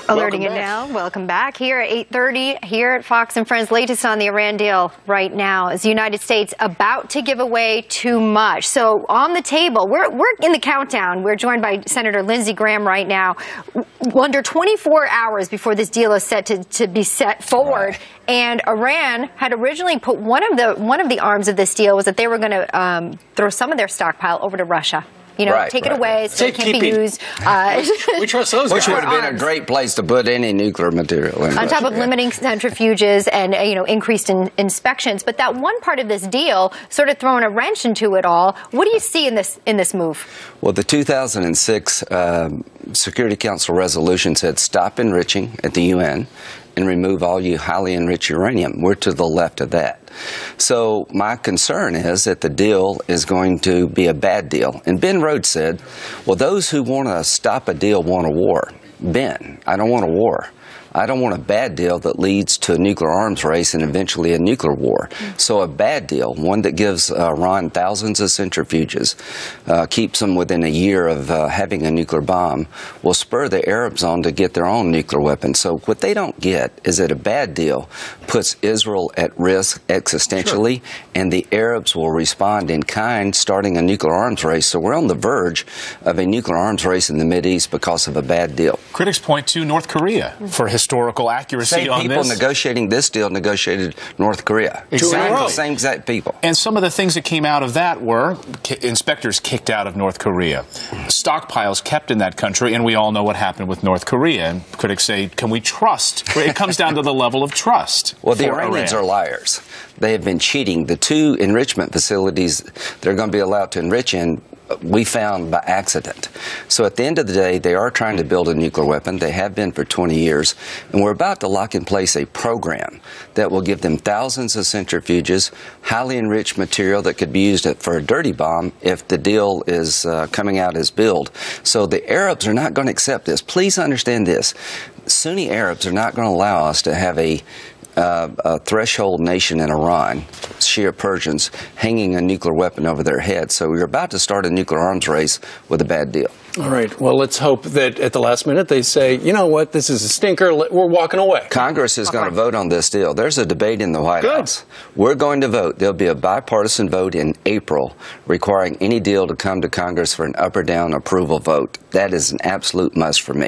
Alerting you now. Welcome back here at 8:30 here at Fox and Friends. Latest on the Iran deal right now is the United States about to give away too much. So on the table, we're in the countdown. We're joined by Senator Lindsey Graham right now. Under 24 hours before this deal is set to be set forward. Right. And Iran had originally put one of the arms of this deal was that they were going to throw some of their stockpile over to Russia. You know, take it away so it can't be used. We trust those guys. Which would have been a great place to put any nuclear material in. On top of limiting centrifuges and, increased inspections. But that one part of this deal sort of throwing a wrench into it all. What do you see in this move? Well, the 2006 Security Council resolution said stop enriching at the UN and remove all highly enriched uranium. We're to the left of that. So my concern is that the deal is going to be a bad deal. And Ben Rhodes said, well, those who want to stop a deal want a war. Ben, I don't want a war. I don't want a bad deal that leads to a nuclear arms race and eventually a nuclear war. So a bad deal, one that gives Iran thousands of centrifuges, keeps them within a year of having a nuclear bomb, will spur the Arabs on to get their own nuclear weapons. So what they don't get is that a bad deal puts Israel at risk existentially, and the Arabs will respond in kind, starting a nuclear arms race. So we're on the verge of a nuclear arms race in the Mideast because of a bad deal. Critics point to North Korea for historical accuracy on this. People negotiating this deal negotiated North Korea. Exactly. Same exact people. And some of the things that came out of that were inspectors kicked out of North Korea, stockpiles kept in that country, and we all know what happened with North Korea. And critics say, can we trust? It comes down to the level of trust. Well, the Iranians are liars. They have been cheating. The two enrichment facilities they're going to be allowed to enrich in, we found by accident. So at the end of the day, they are trying to build a nuclear weapon. They have been for 20 years. And we're about to lock in place a program that will give them thousands of centrifuges, highly enriched material that could be used for a dirty bomb if the deal is coming out as billed. So the Arabs are not going to accept this. Please understand this. Sunni Arabs are not going to allow us to have a threshold nation in Iran, Shia Persians, hanging a nuclear weapon over their heads. So we're about to start a nuclear arms race with a bad deal. All right. Well, let's hope that at the last minute they say, you know what, this is a stinker. We're walking away. Congress is going to vote on this deal. There's a debate in the White House. We're going to vote. There'll be a bipartisan vote in April requiring any deal to come to Congress for an up or down approval vote. That is an absolute must for me.